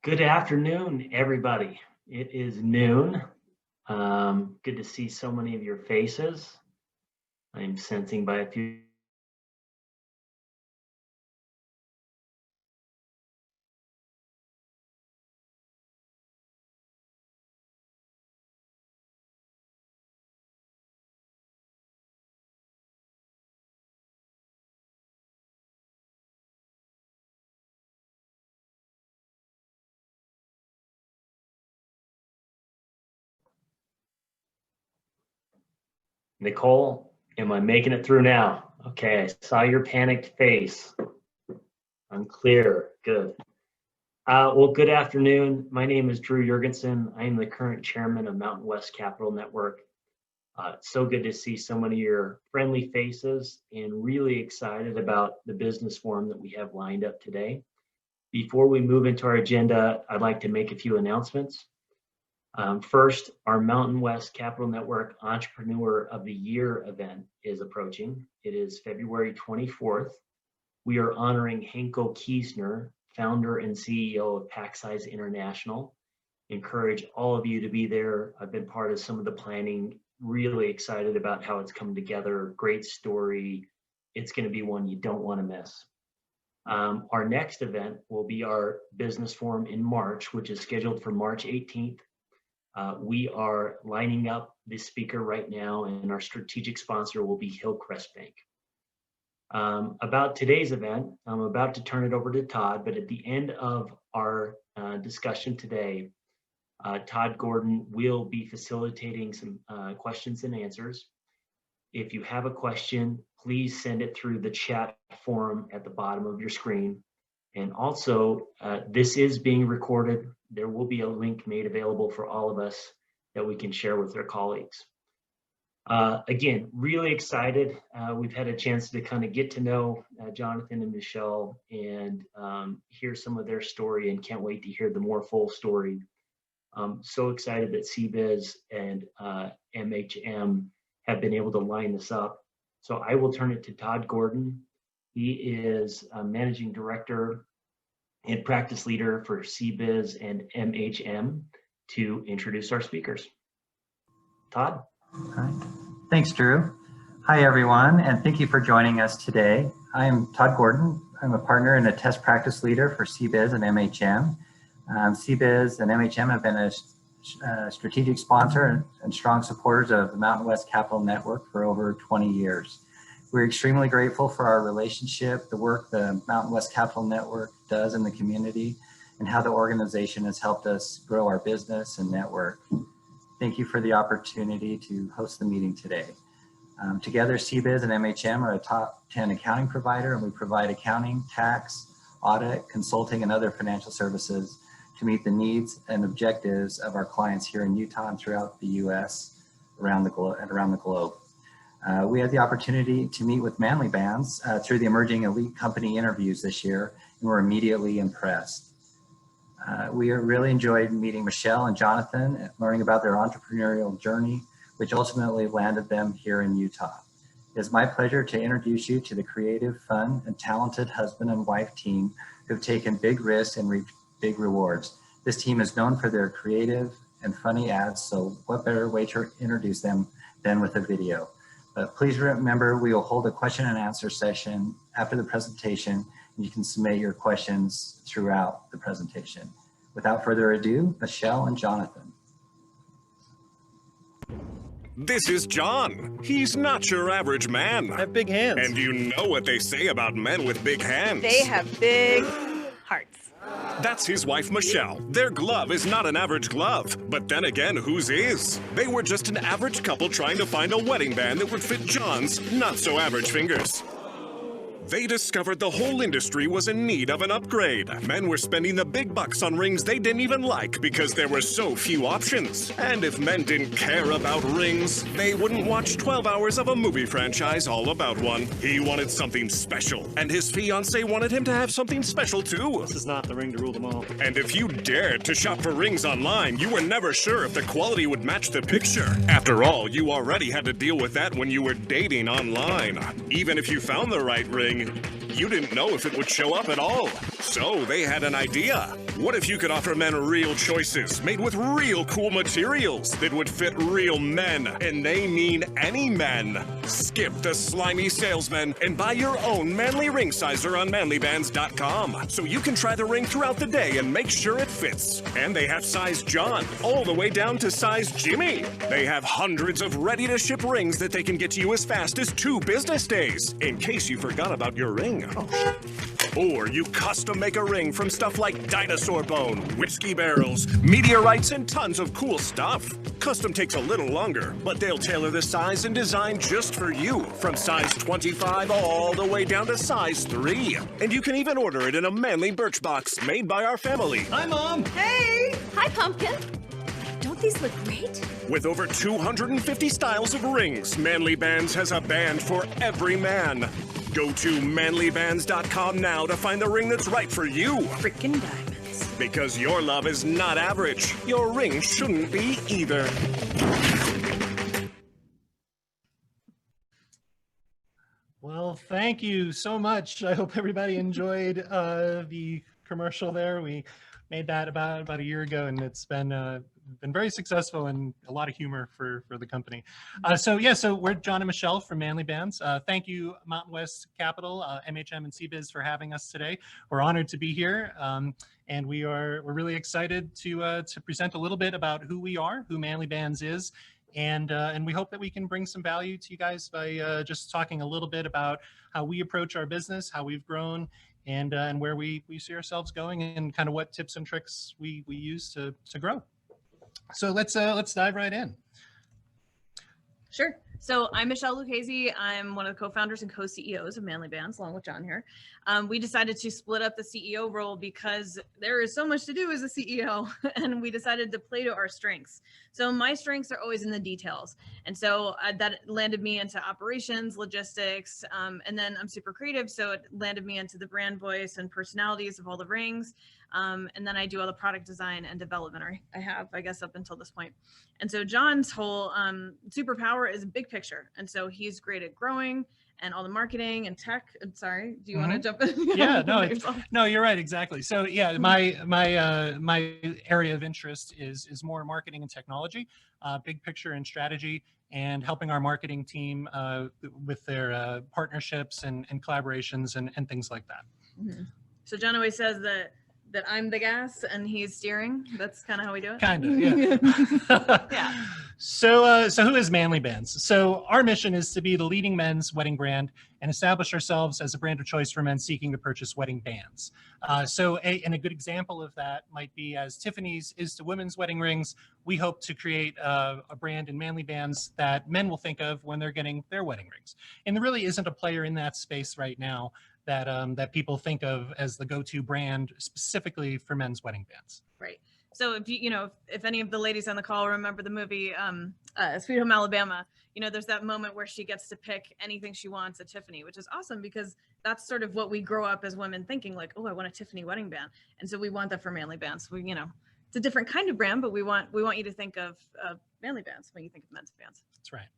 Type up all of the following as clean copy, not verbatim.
Good afternoon, everybody. It is noon. Good to see so many of your faces. I'm sensing by a few. Nicole, am I making it through now? Okay, I saw your panicked face. I'm clear. Good. Well, good afternoon. My name is Drew Jurgensen. I am the current chairman of Mountain West Capital Network. It's so good to see so many of your friendly faces and really excited about the business forum that we have lined up today. Before we move into our agenda, I'd like to make a few announcements. First, our Mountain West Capital Network Entrepreneur of the Year event is approaching. It is February 24th. We are honoring Henko Kiesner, founder and CEO of Pack Size International. Encourage all of you to be there. I've been part of some of the planning, really excited about how it's come together. Great story. It's going to be one you don't want to miss. Our next event will be our business forum in March, which is scheduled for March 18th. We are lining up the speaker right now, and our strategic sponsor will be Hillcrest Bank. About today's event, I'm about to turn it over to Todd, but at the end of our discussion today, Todd Gordon will be facilitating some questions and answers. If you have a question, please send it through the chat forum at the bottom of your screen. And also, this is being recorded. There will be a link made available for all of us that we can share with our colleagues. Again, really excited. We've had a chance to kind of get to know Johnathan and Michelle and hear some of their story, and can't wait to hear the more full story. So excited that CBIZ and MHM have been able to line this up. So I will turn it to Todd Gordon. He is a managing director and practice leader for CBIZ and MHM to introduce our speakers. Todd? All right. Thanks, Drew. Hi, everyone, and thank you for joining us today. I am Todd Gordon. I'm a partner and a test practice leader for CBIZ and MHM. CBIZ and MHM have been a strategic sponsor and strong supporters of the Mountain West Capital Network for over 20 years. We're extremely grateful for our relationship, the work the Mountain West Capital Network does in the community, and how the organization has helped us grow our business and network. Thank you for the opportunity to host the meeting today. Together, CBIZ and MHM are a top 10 accounting provider, and we provide accounting, tax, audit, consulting, and other financial services to meet the needs and objectives of our clients here in Utah and throughout the U.S. around the globe. We had the opportunity to meet with Manly Bands through the Emerging Elite Company interviews this year, and were immediately impressed. We really enjoyed meeting Michelle and Johnathan and learning about their entrepreneurial journey, which ultimately landed them here in Utah. It is my pleasure to introduce you to the creative, fun, and talented husband and wife team who have taken big risks and reaped big rewards. This team is known for their creative and funny ads, so what better way to introduce them than with a video? But please remember, we will hold a question and answer session after the presentation, and you can submit your questions throughout the presentation. Without further ado, Michelle and Johnathan. This is John. He's not your average man. I have big hands. And you know what they say about men with big hands. They have big hearts. That's his wife, Michelle. Their glove is not an average glove. But then again, whose is? They were just an average couple trying to find a wedding band that would fit John's not-so-average fingers. They discovered the whole industry was in need of an upgrade. Men were spending the big bucks on rings they didn't even like because there were so few options. And if men didn't care about rings, they wouldn't watch 12 hours of a movie franchise all about one. He wanted something special, and his fiancé wanted him to have something special too. This is not the ring to rule them all. And if you dared to shop for rings online, you were never sure if the quality would match the picture. After all, you already had to deal with that when you were dating online. Even if you found the right ring, you didn't know if it would show up at all. So they had an idea. What if you could offer men real choices made with real cool materials that would fit real men, and they mean any men? Skip the slimy salesman and buy your own manly ring sizer on manlybands.com so you can try the ring throughout the day and make sure it fits. And they have size John all the way down to size Jimmy. They have hundreds of ready-to-ship rings that they can get to you as fast as 2 business days, in case you forgot about your ring. Or you custom make a ring from stuff like dinosaur bone, whiskey barrels, meteorites, and tons of cool stuff. Custom takes a little longer, but they'll tailor the size and design just for you, from size 25 all the way down to size 3. And you can even order it in a manly birch box made by our family. Hi, Mom. Hey! Hi, Pumpkin. Don't these look great? With over 250 styles of rings, Manly Bands has a band for every man. Go to manlybands.com now to find the ring that's right for you. Frickin' diamonds. Because your love is not average. Your ring shouldn't be either. Well, thank you so much. I hope everybody enjoyed the commercial there. We made that about a year ago, and it's been very successful and a lot of humor for the company. So we're John and Michelle from Manly Bands. Thank you, Mountain West Capital, MHM and CBIZ for having us today. We're honored to be here, and we're really excited to present a little bit about who we are, who Manly Bands is, and we hope that we can bring some value to you guys by just talking a little bit about how we approach our business, how we've grown, and where we see ourselves going, and kind of what tips and tricks we use to grow. So let's dive right in. Sure. So I'm Michelle Luchese. I'm one of the co-founders and co-CEOs of Manly Bands, along with John here. We decided to split up the CEO role because there is so much to do as a CEO, and we decided to play to our strengths. So my strengths are always in the details. And so that landed me into operations, logistics, and then I'm super creative. So it landed me into the brand voice and personalities of all the rings. And then I do all the product design and development, or I have, I guess, up until this point. And so John's whole superpower is big picture. And so he's great at growing and all the marketing and tech. Sorry, do you want to jump in? Yeah, no, you're right, exactly. So yeah, my area of interest is more marketing and technology, big picture and strategy, and helping our marketing team with their partnerships and collaborations and things like that. Mm-hmm. So John always says that I'm the gas and he's steering. That's kind of how we do it. Kind of, yeah. Yeah. So who is Manly Bands? So our mission is to be the leading men's wedding brand and establish ourselves as a brand of choice for men seeking to purchase wedding bands. And a good example of that might be, as Tiffany's is to women's wedding rings, we hope to create a brand in Manly Bands that men will think of when they're getting their wedding rings. And there really isn't a player in that space right now that people think of as the go-to brand specifically for men's wedding bands. Right. So if any of the ladies on the call remember the movie Sweet Home Alabama, there's that moment where she gets to pick anything she wants at Tiffany, which is awesome because that's sort of what we grow up as women thinking, like, oh, I want a Tiffany wedding band. And so we want that for Manly Bands. It's a different kind of brand, but we want you to think of Manly Bands when you think of men's bands. That's right.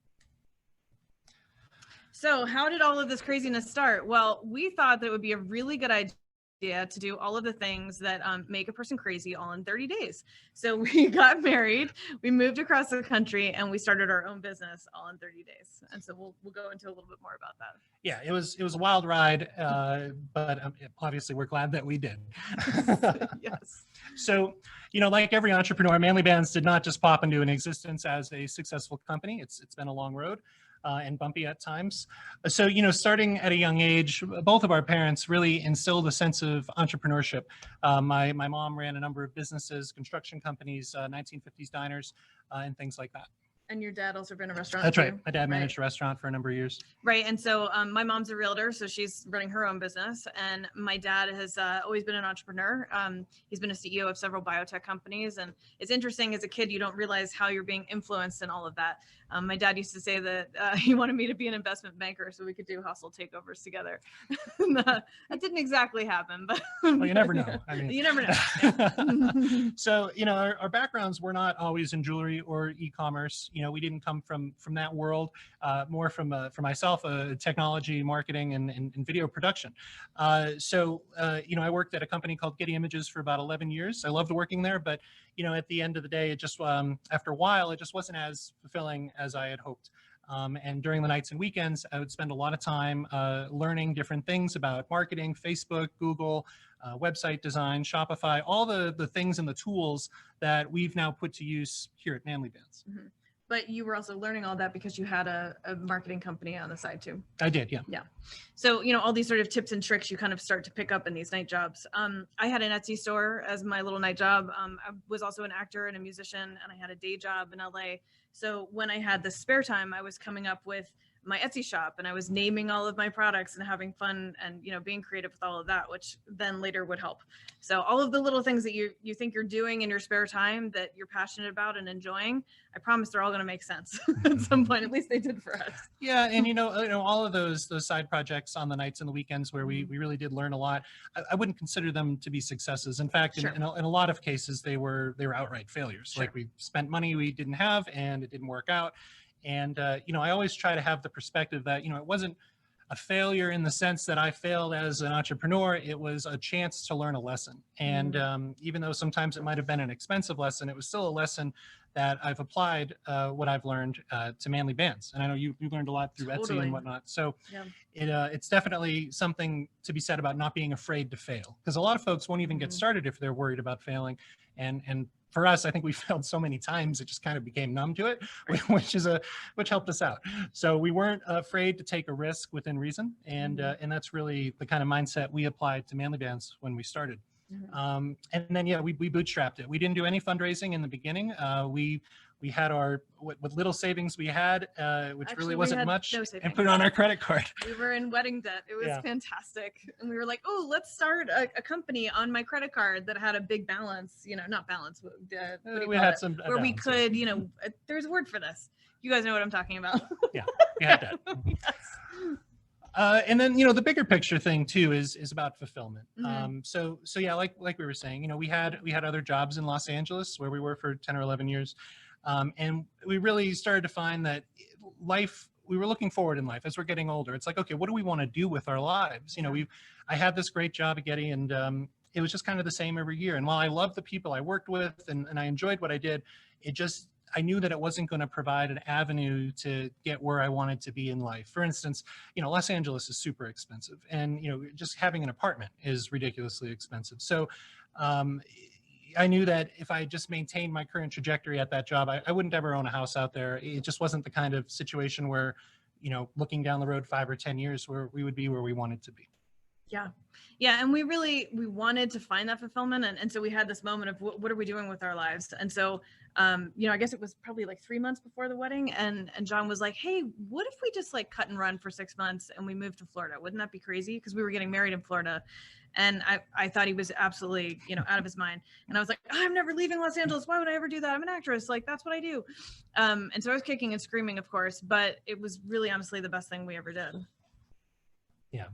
So how did all of this craziness start? Well, we thought that it would be a really good idea to do all of the things that make a person crazy all in 30 days. So we got married, we moved across the country, and we started our own business all in 30 days. And so we'll go into a little bit more about that. Yeah, it was a wild ride, but obviously we're glad that we did. Yes. So, like every entrepreneur, Manly Bands did not just pop into an existence as a successful company. It's been a long road. And bumpy at times. So, starting at a young age, both of our parents really instilled a sense of entrepreneurship. My mom ran a number of businesses, construction companies, 1950s diners, and things like that. And your dad also ran a restaurant. That's too, right. My dad managed a restaurant for a number of years. Right. And so my mom's a realtor, so she's running her own business. And my dad has always been an entrepreneur. He's been a CEO of several biotech companies. And it's interesting, as a kid, you don't realize how you're being influenced in all of that. My dad used to say that he wanted me to be an investment banker so we could do household takeovers together. That didn't exactly happen, but well, you never know. I mean, you never know. Yeah. So, our backgrounds were not always in jewelry or e-commerce. we didn't come from that world, more from for myself, technology, marketing, and video production. I worked at a company called Getty Images for about 11 years. I loved working there, but at the end of the day, it just after a while, it just wasn't as fulfilling as I had hoped. And during the nights and weekends, I would spend a lot of time learning different things about marketing, Facebook, Google, website design, Shopify, all the things and the tools that we've now put to use here at Manly Bands. Mm-hmm. But you were also learning all that because you had a marketing company on the side too. I did, yeah. Yeah. So, all these sort of tips and tricks you kind of start to pick up in these night jobs. I had an Etsy store as my little night job. I was also an actor and a musician, and I had a day job in LA. So when I had the spare time, I was coming up with my Etsy shop, and I was naming all of my products and having fun and, being creative with all of that, which then later would help. So all of the little things that you think you're doing in your spare time that you're passionate about and enjoying, I promise they're all going to make sense at some point. At least they did for us. Yeah. And, all of those side projects on the nights and the weekends where we really did learn a lot, I wouldn't consider them to be successes. In fact, Sure. in a lot of cases, they were outright failures. Sure. Like we spent money we didn't have and it didn't work out. And, I always try to have the perspective that, it wasn't a failure in the sense that I failed as an entrepreneur. It was a chance to learn a lesson. And even though sometimes it might have been an expensive lesson, it was still a lesson that I've applied what I've learned to Manly Bands. And I know you learned a lot through Totally. Etsy and whatnot. So Yeah. it's definitely something to be said about not being afraid to fail. Because a lot of folks won't even get started if they're worried about failing. And for us, I think we failed so many times, it just kind of became numb to it, which helped us out. So we weren't afraid to take a risk within reason. And that's really the kind of mindset we applied to Manly Bands when we started. Mm-hmm. And then, we bootstrapped it. We didn't do any fundraising in the beginning. We had what little savings we had, which Actually, really we wasn't had much, no and savings. put it on our credit card. We were in wedding debt. It was Yeah. fantastic. And we were like, oh, let's start a company on my credit card that had a big balance, not balance, what do you We call had it? some Where we balance, yeah. could, there's a word for this. You guys know what I'm talking about. Yeah, we had that. Yes. And then, the bigger picture thing too is about fulfillment. Mhm. So yeah, like we were saying, we had other jobs in Los Angeles where we were for 10 or 11 years. And we really started to find that we were looking forward in life as we're getting older. It's like, okay, what do we want to do with our lives? I had this great job at Getty, and it was just kind of the same every year. And while I loved the people I worked with and I enjoyed what I did, I knew that it wasn't going to provide an avenue to get where I wanted to be in life. For instance, Los Angeles is super expensive, and just having an apartment is ridiculously expensive. So I knew that if I just maintained my current trajectory at that job, I wouldn't ever own a house out there. It just wasn't the kind of situation where, looking down the road 5 or 10 years, where we would be where we wanted to be. Yeah. Yeah. And we wanted to find that fulfillment. And so we had this moment of what are we doing with our lives? And so, I guess it was probably like 3 months before the wedding. And John was like, hey, what if we just like cut and run for 6 months and we moved to Florida? Wouldn't that be crazy? Because we were getting married in Florida. And I thought he was absolutely, out of his mind. And I was like, I'm never leaving Los Angeles. Why would I ever do that? I'm an actress. Like, that's what I do. And so I was kicking and screaming, of course, but it was really honestly the best thing we ever did. Yeah.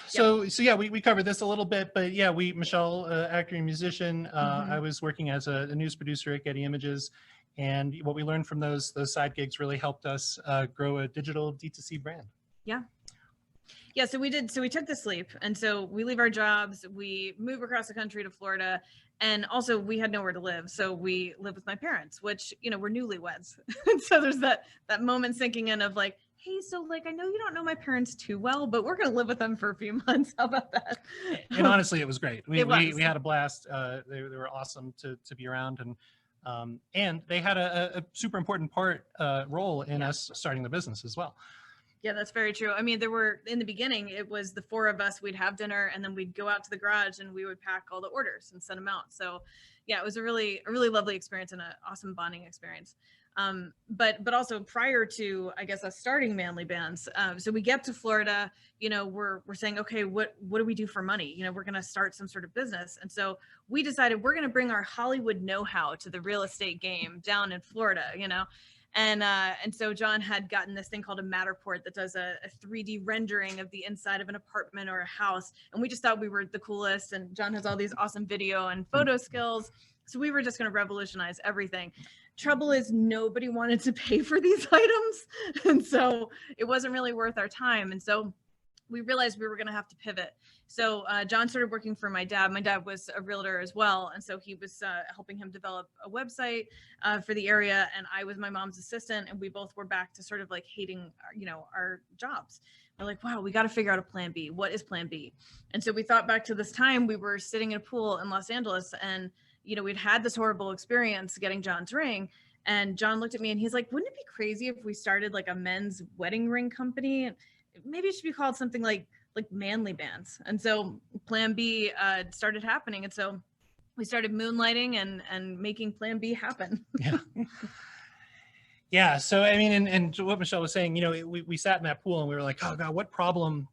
So yeah, we covered this a little bit, but yeah, Michelle, actor and musician, I was working as a news producer at Getty Images, and what we learned from those side gigs really helped us grow a digital D2C brand. Yeah. Yeah, so we took this leap, and so we leave our jobs, we move across the country to Florida, and also we had nowhere to live, so we live with my parents, which, we're newlyweds. So there's that moment sinking in of like, hey, so like, I know you don't know my parents too well, but we're going to live with them for a few months. How about that? And honestly, it was great. We had a blast. They were awesome to be around, and they had a super important role in us starting the business as well. Yeah, that's very true. I mean, in the beginning, it was the 4 of us, we'd have dinner and then we'd go out to the garage and we would pack all the orders and send them out. So yeah, it was a really lovely experience and an awesome bonding experience. But also prior to, I guess, us starting Manly Bands, so we get to Florida, we're saying, okay, what do we do for money? We're going to start some sort of business. And so we decided we're going to bring our Hollywood know-how to the real estate game down in Florida, And so John had gotten this thing called a Matterport that does a 3D rendering of the inside of an apartment or a house. And we just thought we were the coolest. And John has all these awesome video and photo skills. So we were just going to revolutionize everything. Trouble is nobody wanted to pay for these items. And so it wasn't really worth our time. And so we realized we were going to have to pivot. So John started working for my dad. My dad was a realtor as well. And so he was helping him develop a website for the area. And I was my mom's assistant. And we both were back to sort of like hating, our jobs. We're like, wow, we got to figure out a plan B. What is plan B? And so we thought back to this time we were sitting in a pool in Los Angeles, and we'd had this horrible experience getting John's ring. And John looked at me and he's like, wouldn't it be crazy if we started like a men's wedding ring company? And maybe it should be called something like Manly Bands. And so plan B started happening. And so we started moonlighting and making plan B happen. Yeah. Yeah. So, I mean, and what Michelle was saying, we sat in that pool and we were like, oh God, what problem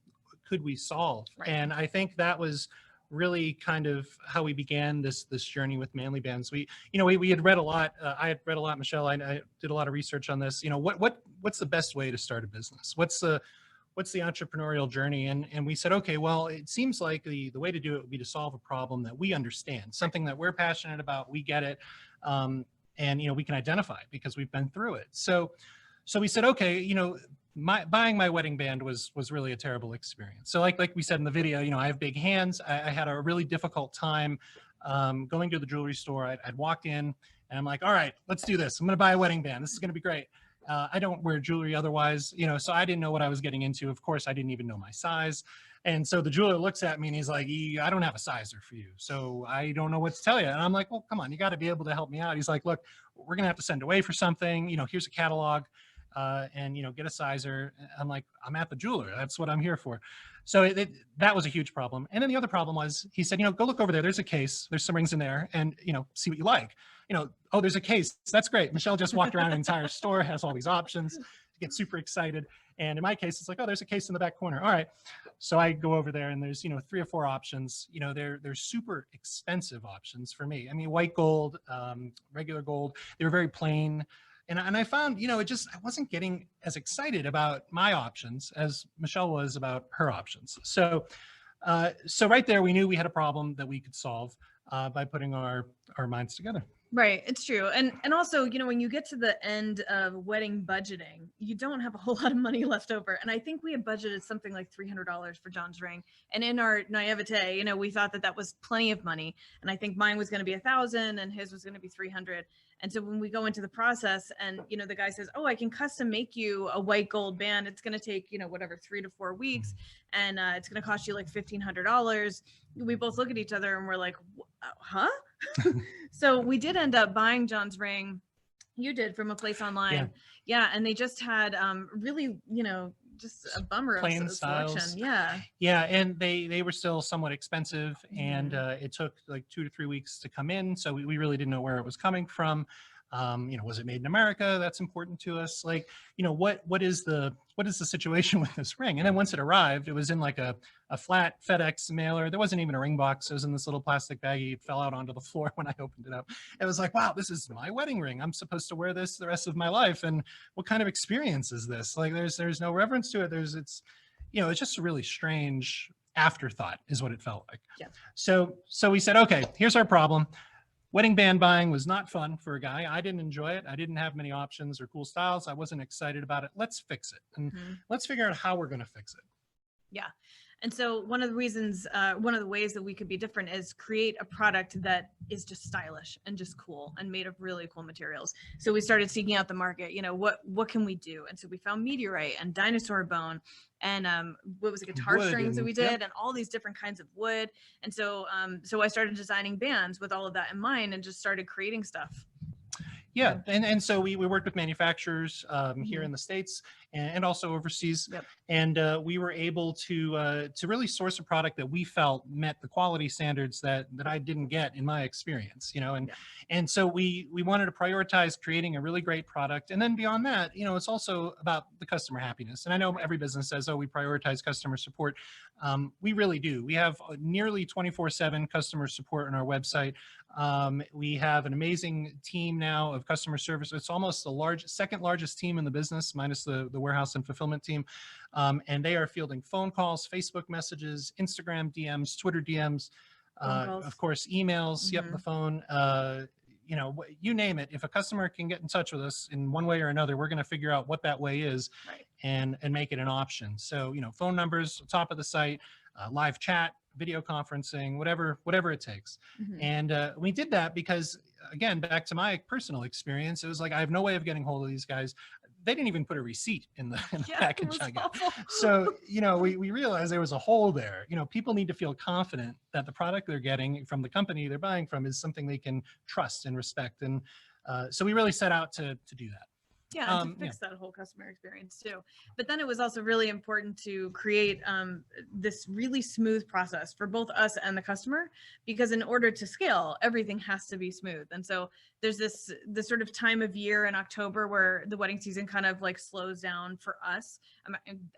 could we solve? Right. And I think that was really kind of how we began this journey with Manly Bands. We had read a lot. I had read a lot, Michelle. I did a lot of research on this. What's the best way to start a business? What's the entrepreneurial journey? And we said, okay, well, it seems like the way to do it would be to solve a problem that we understand, something that we're passionate about, we get it, and we can identify it because we've been through it. So we said, okay, buying my wedding band was really a terrible experience. So like we said in the video, I have big hands. I had a really difficult time going to the jewelry store. I'd walk in and I'm like, all right, let's do this. I'm going to buy a wedding band. This is going to be great. I don't wear jewelry otherwise, so I didn't know what I was getting into. Of course, I didn't even know my size. And so the jeweler looks at me and he's like, I don't have a sizer for you, so I don't know what to tell you. And I'm like, well, come on, you got to be able to help me out. He's like, look, we're going to have to send away for something. Here's a catalog. And get a sizer. I'm like, I'm at the jeweler. That's what I'm here for. So that was a huge problem. And then the other problem was, he said, go look over there. There's a case. There's some rings in there, and see what you like. Oh, there's a case. That's great. Michelle just walked around an entire store, has all these options, get super excited. And in my case, it's like, oh, there's a case in the back corner. All right. So I go over there and there's, 3 or 4 options. They're super expensive options for me. I mean, white gold, regular gold, they were very plain. And I found, I wasn't getting as excited about my options as Michelle was about her options. So right there, we knew we had a problem that we could solve by putting our minds together. Right. It's true. And also, when you get to the end of wedding budgeting, you don't have a whole lot of money left over. And I think we had budgeted something like $300 for John's ring. And in our naivete, we thought that was plenty of money. And I think mine was going to be $1,000 and his was going to be $300. And so when we go into the process and, the guy says, oh, I can custom make you a white gold band. It's going to take, whatever, 3 to 4 weeks. And it's going to cost you like $1,500. We both look at each other and we're like, huh? So we did end up buying John's ring. You did, from a place online. Yeah. And they just had really, just a bummer of plain selection. styles. Yeah. And they were still somewhat expensive, and it took like 2 to 3 weeks to come in. So we really didn't know where it was coming from. Was it made in America? That's important to us. Like, what is the situation with this ring? And then once it arrived, it was in like a flat FedEx mailer. There wasn't even a ring box. It was in this little plastic baggie. It fell out onto the floor when I opened it up. It was like, wow, this is my wedding ring. I'm supposed to wear this the rest of my life. And what kind of experience is this? Like, there's no reverence to it. It's just a really strange afterthought is what it felt like. Yeah. So we said, okay, here's our problem. Wedding band buying was not fun for a guy. I didn't enjoy it. I didn't have many options or cool styles. I wasn't excited about it. Let's fix it. And let's figure out how we're going to fix it. Yeah. And so one of the ways that we could be different is create a product that is just stylish and just cool and made of really cool materials. So we started seeking out the market, what can we do? And so we found meteorite and dinosaur bone and what was it, guitar Wood strings that we did, yep. and all these different kinds of wood. And so I started designing bands with all of that in mind and just started creating stuff. Yeah, and so we worked with manufacturers here in the States and also overseas, Yep. and we were able to really source a product that we felt met the quality standards that I didn't get in my experience, and so we wanted to prioritize creating a really great product, and then beyond that, it's also about the customer happiness. And I know every business says, oh, we prioritize customer support. We really do. We have nearly 24/7 customer support on our website. We have an amazing team now of customer service. It's almost the second largest team in the business, minus the warehouse and fulfillment team. And they are fielding phone calls, Facebook messages, Instagram DMs, Twitter DMs, Phone calls. Of course, emails, yep, Mhm. the phone, you know, you name it. If a customer can get in touch with us in one way or another, we're going to figure out what that way is Right. and make it an option. So, you know, phone numbers, top of the site, live chat, video conferencing, whatever it takes. Mhm. And we did that because, again, back to my personal experience, it was like, I have no way of getting hold of these guys. They didn't even put a receipt in the Yeah, it package was I got. awful. So, you know, we realized there was a hole there. You know, people need to feel confident that the product they're getting from the company they're buying from is something they can trust and respect. And so we really set out to do that. Yeah, and to fix that whole customer experience too. But then it was also really important to create this really smooth process for both us and the customer, because in order to scale, everything has to be smooth. And so there's this sort of time of year in October where the wedding season kind of like slows down for us.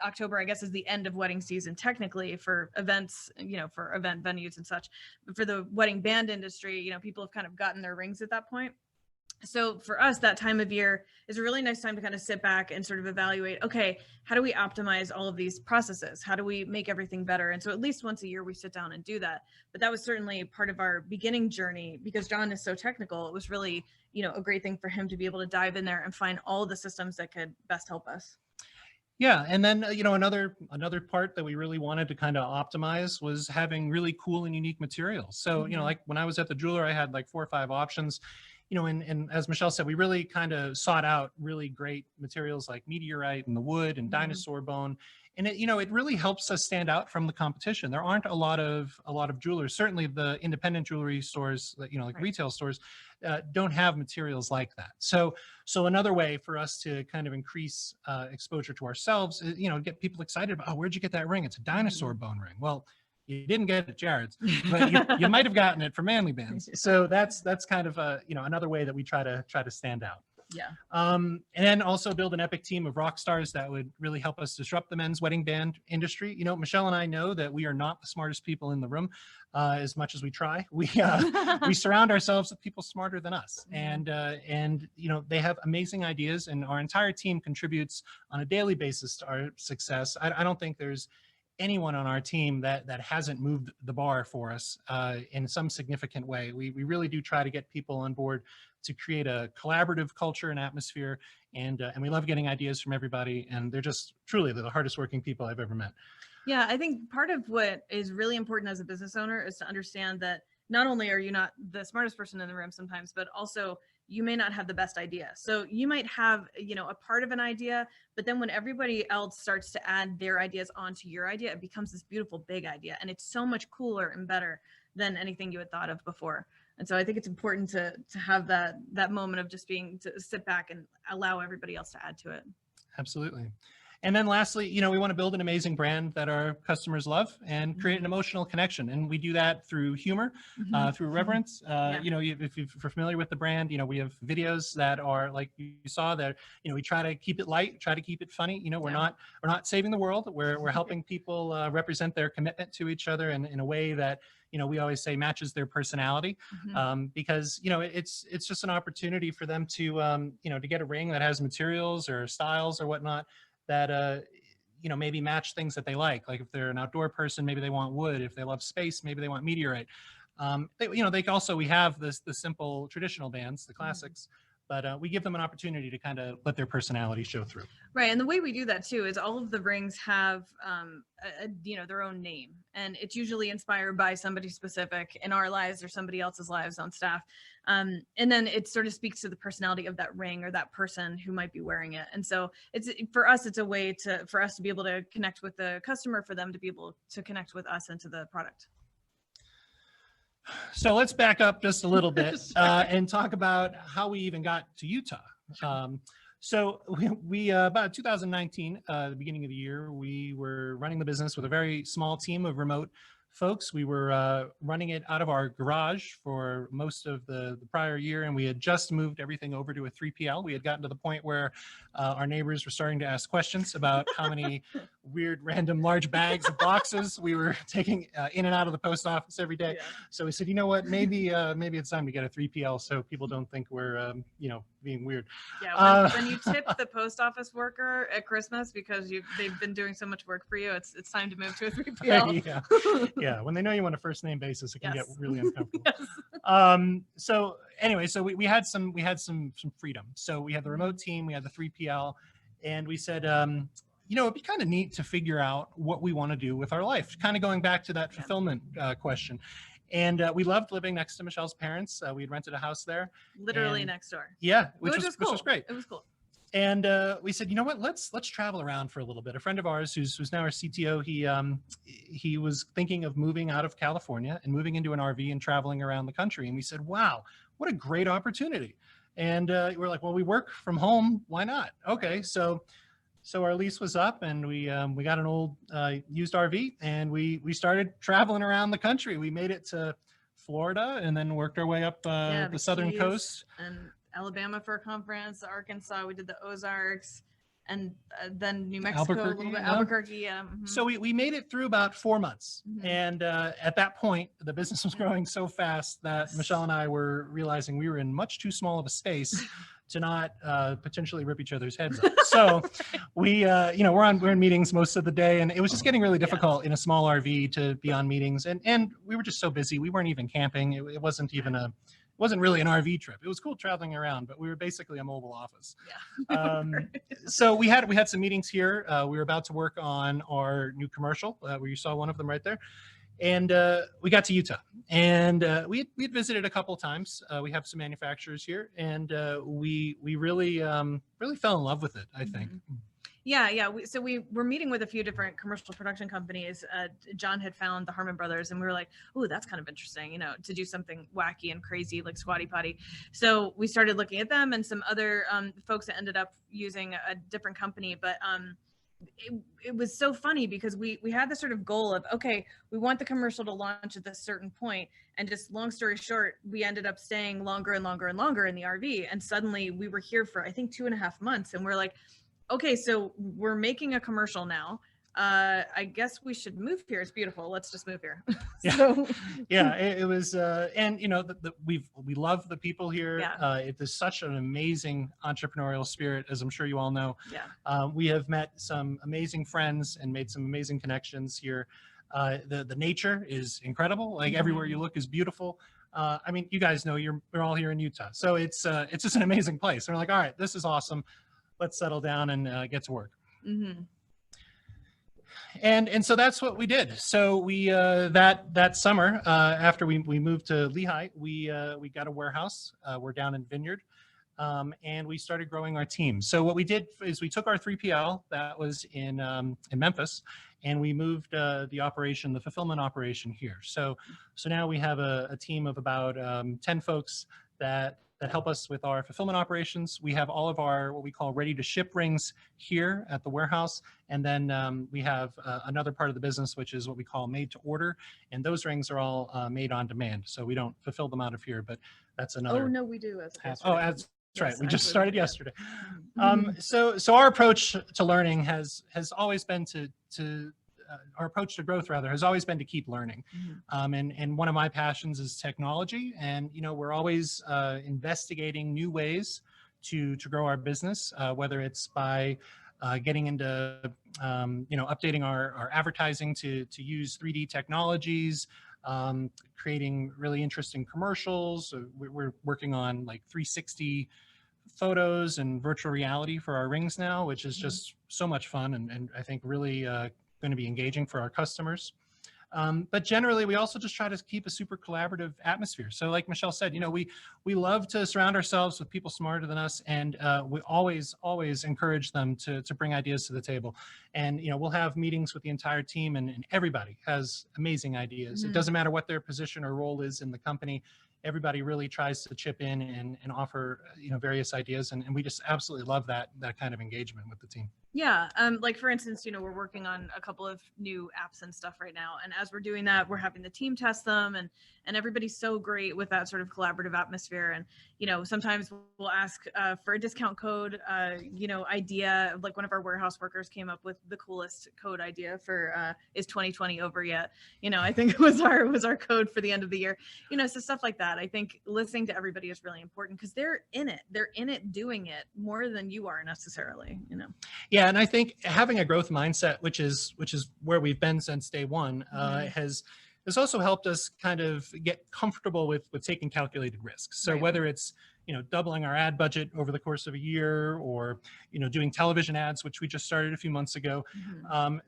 October, I guess, is the end of wedding season technically for events, you know, for event venues and such. But for the wedding band industry, you know, people have kind of gotten their rings at that point. So for us, that time of year is a really nice time to kind of sit back and sort of evaluate, okay, how do we optimize all of these processes? How do we make everything better? And so at least once a year we sit down and do that. But that was certainly part of our beginning journey, because John is so technical. It was really, you know, a great thing for him to be able to dive in there and find all the systems that could best help us. Yeah, and then you know, another part that we really wanted to kind of optimize was having really cool and unique materials. So you know, like when I was at the jeweler, I had like 4 or 5 options. You know, and as Michelle said, we really kind of sought out really great materials like meteorite and the wood and dinosaur bone. And it, you know, it really helps us stand out from the competition. There aren't a lot of jewelers, certainly the independent jewelry stores, you know, like retail stores, don't have materials like that. So another way for us to kind of increase exposure to ourselves, is, you know, get people excited about, oh, where'd you get that ring? It's a dinosaur bone ring. Well, you didn't get it at Jared's, but you might have gotten it from Manly Bands. So that's kind of a, you know, another way that we try to stand out. Yeah. And then also build an epic team of rock stars that would really help us disrupt the men's wedding band industry. You know, Michelle and I know that we are not the smartest people in the room, as much as we try. We surround ourselves with people smarter than us, and you know, they have amazing ideas, and our entire team contributes on a daily basis to our success. I don't think there's anyone on our team that hasn't moved the bar for us in some significant way. We really do try to get people on board to create a collaborative culture and atmosphere, and we love getting ideas from everybody, and they're just truly the hardest working people I've ever met. Yeah, I think part of what is really important as a business owner is to understand that not only are you not the smartest person in the room sometimes, but also you may not have the best idea. So you might have, you know, a part of an idea, but then when everybody else starts to add their ideas onto your idea, it becomes this beautiful big idea. And it's so much cooler and better than anything you had thought of before. And so I think it's important to have that moment of just being, to sit back and allow everybody else to add to it. Absolutely. And then lastly, you know, we want to build an amazing brand that our customers love and create an emotional connection. And we do that through humor, through reverence. You know, if you're familiar with the brand, you know, we have videos that are like you saw there, you know, we try to keep it light, try to keep it funny. You know, we're not saving the world. We're helping people represent their commitment to each other in a way that, you know, we always say matches their personality, because, you know, it's just an opportunity for them to, you know, to get a ring that has materials or styles or whatnot that, you know, maybe match things that they like. Like if they're an outdoor person, maybe they want wood. If they love space, maybe they want meteorite. You know, we have the simple traditional bands, the classics, but we give them an opportunity to kind of let their personality show through. Right. And the way we do that too is all of the rings have, you know, their own name, and it's usually inspired by somebody specific in our lives or somebody else's lives on staff. And then it sort of speaks to the personality of that ring or that person who might be wearing it. And so it's, for us, it's a way for us to be able to connect with the customer, for them to be able to connect with us and to the product. So let's back up just a little bit and talk about how we even got to Utah. So we about 2019, the beginning of the year, we were running the business with a very small team of remote folks. We were running it out of our garage for most of the prior year, and we had just moved everything over to a 3PL. We had gotten to the point where our neighbors were starting to ask questions about how many weird, random, large bags of boxes we were taking in and out of the post office every day. Yeah. So we said, you know what, maybe it's time to get a 3PL so people don't think we're, you know, being weird. Yeah, when you tip the post office worker at Christmas because they've been doing so much work for you, it's time to move to a 3PL. Yeah, when they know you on a first name basis, it can get Yes. really uncomfortable. Yes. So anyway, so we had some freedom. So we had the Mm-hmm. remote team, we had the 3PL, and we said, it'd be kind of neat to figure out what we want to do with our life. Kind of going back to that fulfillment question. And we loved living next to Michelle's parents. We had rented a house there. Literally And- next door. Yeah, which was was cool. great. It was cool. And we said, you know what? Let's travel around for a little bit. A friend of ours, who's now our CTO, he was thinking of moving out of California and moving into an RV and traveling around the country. And we said, wow, what a great opportunity. And we're like, well, we work from home. Why not? Okay, so our lease was up, and we got an old used RV, and we started traveling around the country. We made it to Florida, and then worked our way up the southern Keys coast. and Alabama for a conference, Arkansas, we did the Ozarks, and then New Mexico, a Albuquerque, little bit. yeah. Albuquerque, yeah. Mhm. So we made it through about 4 months. Mhm. And at that point, the business was growing so fast that Michelle and I were realizing we were in much too small of a space to not potentially rip each other's heads up. So we're in meetings most of the day, and it was just getting really difficult in a small RV to be on meetings. And we were just so busy. We weren't even camping. It wasn't even it wasn't really an RV trip. It was cool traveling around, but we were basically a mobile office. Yeah. So we had some meetings here. We were about to work on our new commercial, where you saw one of them right there. And we got to Utah, and we had visited a couple of times. We have some manufacturers here, and we really fell in love with it, I think. Mhm. Yeah. So we were meeting with a few different commercial production companies. John had found the Harmon Brothers, and we were like, "Oh, that's kind of interesting, to do something wacky and crazy like Squatty Potty." So we started looking at them and some other folks that ended up using a different company. But it was so funny because we had this sort of goal of, okay, we want the commercial to launch at this certain point, and just long story short, we ended up staying longer and longer and longer in the RV, and suddenly we were here for I think 2.5 months, and we're like, okay, so we're making a commercial now. I guess we should move here. It's beautiful. Let's just move here. Yeah. So, Yeah, it was, and we love the people here. Yeah. It is such an amazing entrepreneurial spirit, as I'm sure you all know. yeah. We have met some amazing friends and made some amazing connections here. The nature is incredible. Like everywhere you look is beautiful. I mean, you guys know we're all here in Utah, so it's just an amazing place. And we're like, all right, this is awesome. Let's settle down and get to work. Mm-hmm. And so that's what we did. So we that summer after we moved to Lehigh, we got a warehouse. We're down in Vineyard, and we started growing our team. So what we did is we took our 3PL that was in Memphis, and we moved the fulfillment operation here. So now we have a team of about 10 folks that help us with our fulfillment operations. We have all of our what we call ready to ship rings here at the warehouse. And then we have another part of the business, which is what we call made to order. And those rings are all made on demand. So we don't fulfill them out of here, but that's another. Oh, no, we do. That's right. Yes, We just actually, started yeah. yesterday. Mhm. So our approach to learning has always been our approach to growth rather has always been to keep learning. And one of my passions is technology, and we're always investigating new ways to grow our business, whether it's by getting into updating our advertising to use 3D technologies, creating really interesting commercials. We're working on like 360 photos and virtual reality for our rings now, which is just so much fun and I think really going to be engaging for our customers. But generally, we also just try to keep a super collaborative atmosphere. So like Michelle said, we love to surround ourselves with people smarter than us, and we always encourage them to bring ideas to the table. And we'll have meetings with the entire team, and everybody has amazing ideas. It doesn't matter what their position or role is in the company. Everybody really tries to chip in and offer various ideas, and we just absolutely love that kind of engagement with the team. Yeah. Like for instance, we're working on a couple of new apps and stuff right now. And as we're doing that, we're having the team test them, and everybody's so great with that sort of collaborative atmosphere. And, sometimes we'll ask for a discount code, idea. Like one of our warehouse workers came up with the coolest code idea for is 2020 over yet? I think it was our code for the end of the year. So stuff like that. I think listening to everybody is really important because they're in it doing it more than you are necessarily, Yeah, and I think having a growth mindset, which is where we've been since day one, has It's also helped us kind of get comfortable with taking calculated risks. So Right. whether it's, doubling our ad budget over the course of a year, or, doing television ads, which we just started a few months ago,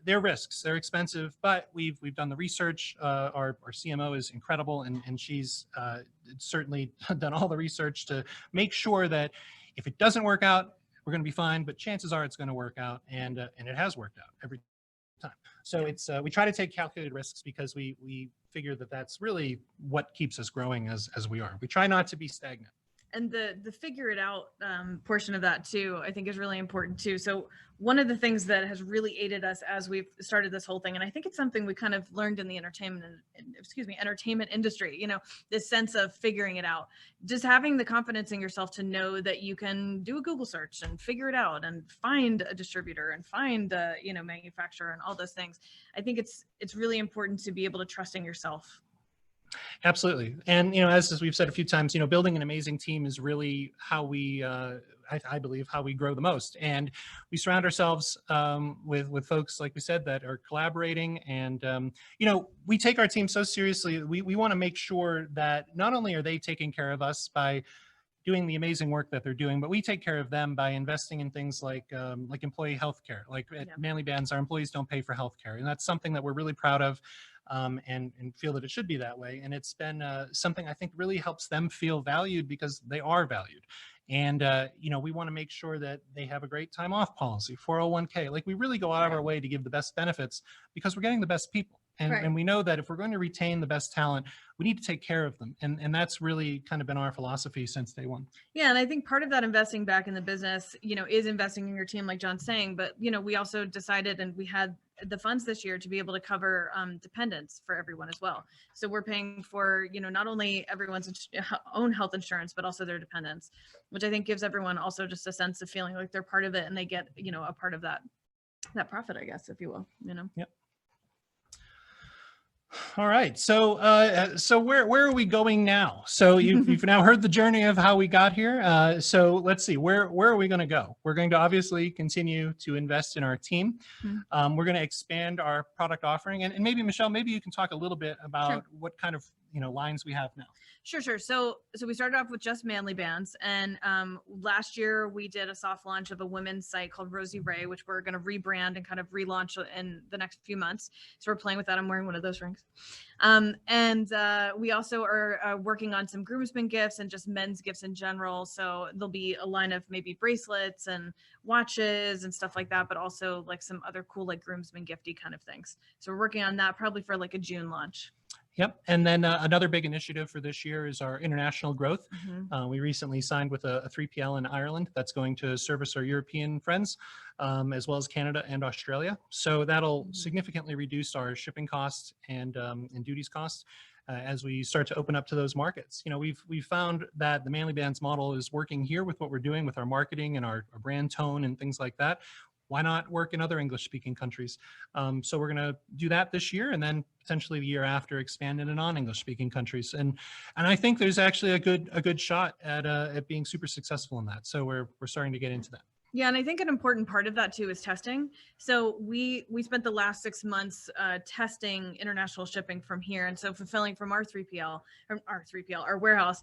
they're risks, they're expensive, but we've done the research. Our CMO is incredible, and she's certainly done all the research to make sure that if it doesn't work out, we're going to be fine, but chances are it's going to work out, and it has worked out every time. So it's we try to take calculated risks because we figure that that's really what keeps us growing as we are. We try not to be stagnant. And the figure it out portion of that too, I think is really important too. So one of the things that has really aided us as we've started this whole thing, and I think it's something we kind of learned in the entertainment industry, this sense of figuring it out, just having the confidence in yourself to know that you can do a Google search and figure it out and find a distributor and find a, manufacturer and all those things. I think it's really important to be able to trust in yourself. Absolutely. And, as we've said a few times, building an amazing team is really how we, I believe, how we grow the most. And we surround ourselves with folks, like we said, that are collaborating. And, we take our team so seriously. We want to make sure that not only are they taking care of us by doing the amazing work that they're doing, but we take care of them by investing in things like employee health care. Like at Manly Bands, our employees don't pay for health care. And that's something that we're really proud of. And feel that it should be that way. And it's been something I think really helps them feel valued, because they are valued. And, we want to make sure that they have a great time off policy, 401k. Like, we really go out of our way to give the best benefits, because we're getting the best people. And we know that if we're going to retain the best talent, we need to take care of them. And that's really kind of been our philosophy since day one. Yeah. And I think part of that investing back in the business, is investing in your team, like John's saying. But, we also decided, and we had the funds this year to be able to cover dependents for everyone as well. So we're paying for, not only everyone's own health insurance, but also their dependents, which I think gives everyone also just a sense of feeling like they're part of it, and they get, a part of that profit, I guess, if you will, Yep. All right. So where are we going now? So you've now heard the journey of how we got here. So let's see, where are we going to go? We're going to obviously continue to invest in our team. We're going to expand our product offering, and maybe Michelle, maybe you can talk a little bit about what kind of lines we have now. Sure. So we started off with just Manly Bands, and last year we did a soft launch of a women's site called Rosie Ray, which we're going to rebrand and kind of relaunch in the next few months. So we're playing with that. I'm wearing one of those rings. And we also are working on some groomsmen gifts and just men's gifts in general. So there'll be a line of maybe bracelets and watches and stuff like that, but also like some other cool like groomsmen gifty kind of things. So we're working on that probably for like a June launch. Yep. And then another big initiative for this year is our international growth. We recently signed with a 3PL in Ireland that's going to service our European friends, as well as Canada and Australia. So that'll significantly reduce our shipping costs and duties costs as we start to open up to those markets. We've found that the Manly Bands model is working here with what we're doing with our marketing and our brand tone and things like that. Why not work in other English-speaking countries? So we're going to do that this year, and then potentially the year after expand into non-English-speaking countries. And I think there's actually a good shot at being super successful in that. So we're starting to get into that. Yeah, and I think an important part of that too is testing. So we spent the last 6 months testing international shipping from here, and so fulfilling from our 3PL, our warehouse,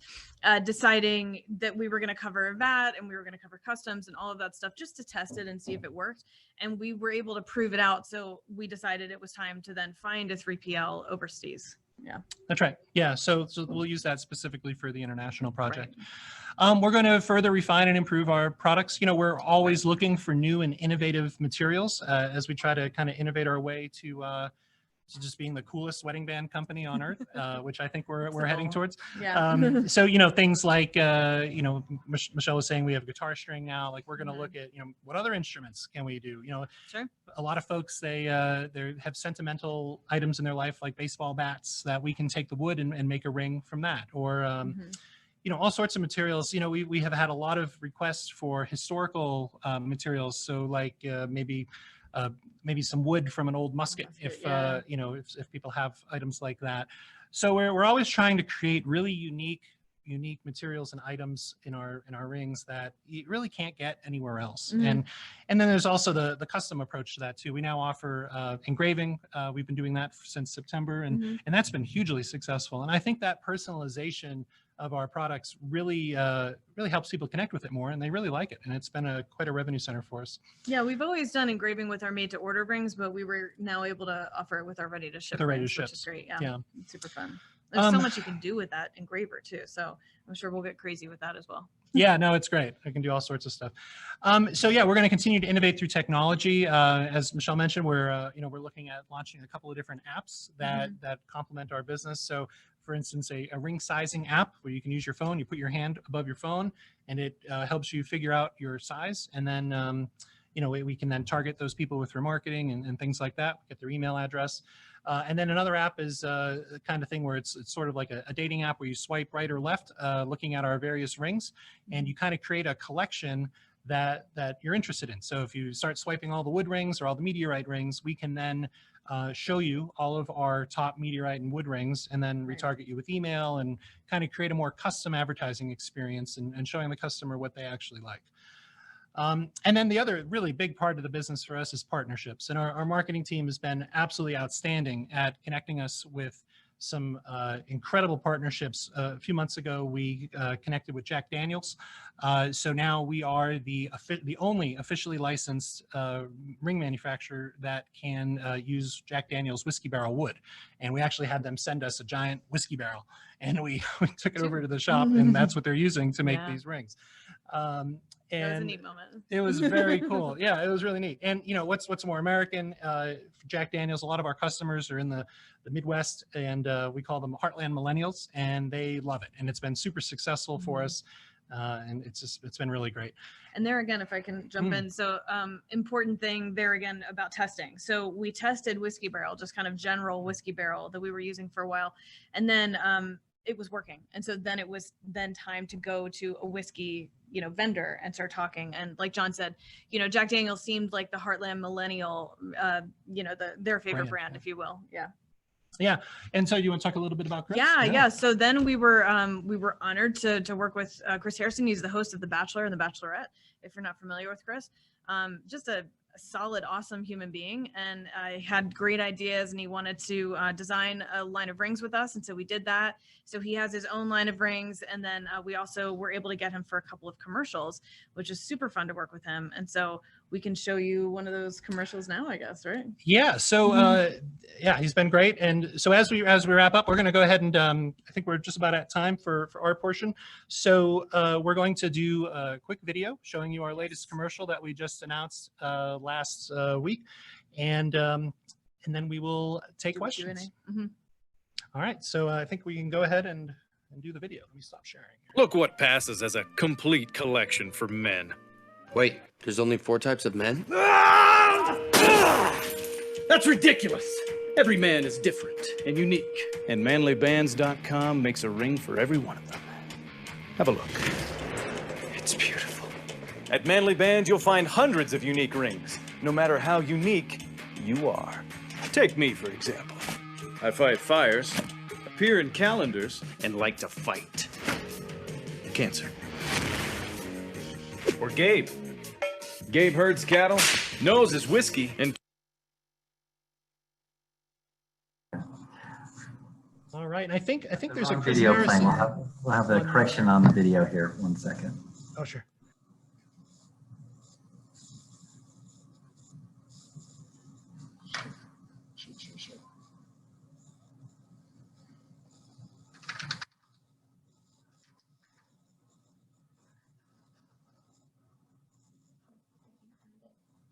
deciding that we were going to cover VAT and we were going to cover customs and all of that stuff just to test it and see if it worked. And we were able to prove it out. So we decided it was time to then find a 3PL overseas. Yeah, that's right. Yeah, so we'll use that specifically for the international project. Right. We're going to further refine and improve our products. We're always looking for new and innovative materials as we try to kind of innovate our way to just being the coolest wedding band company on earth, which I think we're heading towards. Yeah. So things like Michelle was saying, we have guitar string now. Like, we're going to look at what other instruments can we do. Sure. A lot of folks they have sentimental items in their life, like baseball bats, that we can take the wood and make a ring from that, or all sorts of materials. We have had a lot of requests for historical materials. So like maybe some wood from an old musket, if people have items like that. So we're always trying to create really unique unique materials and items in our rings that you really can't get anywhere else. Mhm. And then there's also the custom approach to that too. We now offer engraving. We've been doing that since September, and that's been hugely successful. And I think that personalization of our products really really helps people connect with it more, and they really like it. And it's been quite a revenue center for us. Yeah, we've always done engraving with our made to order rings, but we were now able to offer it with our ready to ship With our ready to rings, ship. which is great. Yeah, Yeah. it's super fun. There's so much you can do with that engraver too. So I'm sure we'll get crazy with that as well. Yeah, no, it's great. I can do all sorts of stuff. So yeah, we're going to continue to innovate through technology. As Michelle mentioned, we're looking at launching a couple of different apps that complement our business. So for instance, a ring sizing app where you can use your phone, you put your hand above your phone, and it helps you figure out your size. And then we can then target those people with remarketing and things like that, get their email address. And then another app is the kind of thing where it's sort of like a dating app where you swipe right or left, looking at our various rings, and you kind of create a collection that you're interested in. So if you start swiping all the wood rings or all the meteorite rings, we can then show you all of our top meteorite and wood rings, and then retarget you with email and kind of create a more custom advertising experience and showing the customer what they actually like. And then the other really big part of the business for us is partnerships. And our marketing team has been absolutely outstanding at connecting us with some incredible partnerships. A few months ago, we connected with Jack Daniels. So now we are the only officially licensed ring manufacturer that can use Jack Daniels whiskey barrel wood. And we actually had them send us a giant whiskey barrel, and we took it over to the shop, and that's what they're using to make these rings. That was a neat moment. It was very cool. Yeah, it was really neat. And what's more American, Jack Daniels, a lot of our customers are in the Midwest, and we call them Heartland Millennials, and they love it. And it's been super successful for us. And it's been really great. And there again, if I can jump in. So important thing there again about testing. So we tested whiskey barrel, just kind of general whiskey barrel that we were using for a while. And then it was working. And so then it was then time to go to a whiskey, vendor and start talking. And like John said, Jack Daniels seemed like the Heartland Millennial, their favorite brand, if you will. Yeah. Yeah. And so you want to talk a little bit about Chris? Yeah. So then we were honored to work with Chris Harrison. He's the host of The Bachelor and The Bachelorette, if you're not familiar with Chris. Just a solid, awesome human being. And I had great ideas, and he wanted to design a line of rings with us. And so we did that. So he has his own line of rings. And then we also were able to get him for a couple of commercials, which is super fun to work with him. And so we can show you one of those commercials now, I guess, right? Yeah. So he's been great. And so as we wrap up, we're going to go ahead and I think we're just about at time for our portion. So we're going to do a quick video showing you our latest commercial that we just announced last week, and then we will take questions. All right. So I think we can go ahead and do the video. Let me stop sharing. Look what passes as a complete collection for men. Wait, there's only 4 types of men? That's ridiculous. Every man is different and unique. And manlybands.com makes a ring for every one of them. Have a look. It's beautiful. At Manly Bands, you'll find hundreds of unique rings, no matter how unique you are. Take me, for example. I fight fires, appear in calendars, and like to fight. Cancer. Or Gabe. Gabe herds cattle, knows his whiskey, and... All right. And I think there's a video playing. We'll have a correction on the video here. 1 second. Oh, sure.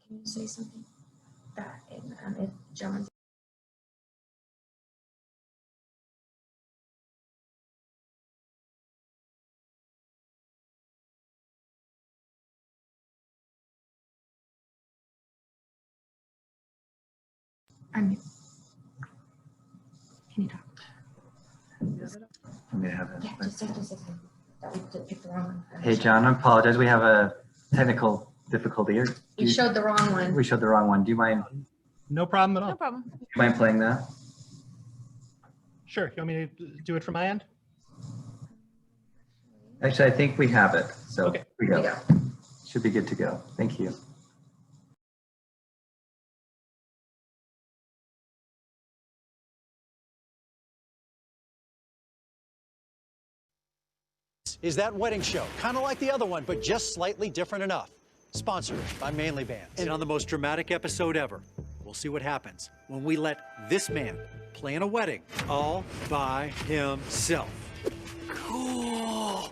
Can you say something that if John can you talk? Let me have it. Yeah, just say that we picked the wrong one. Hey, John, I apologize. We have a technical difficulty here. We showed the wrong one. We showed the wrong one. Do you mind? No problem at all. No problem. Do you mind playing that? Sure. You want me to do it from my end? Actually, I think we have it. So Okay. here we go. Should be good to go. Thank you. Is that wedding show, kind of like the other one, but just slightly different enough. Sponsored by Manly Bands. And on the most dramatic episode ever, we'll see what happens when we let this man plan a wedding all by himself. Cool.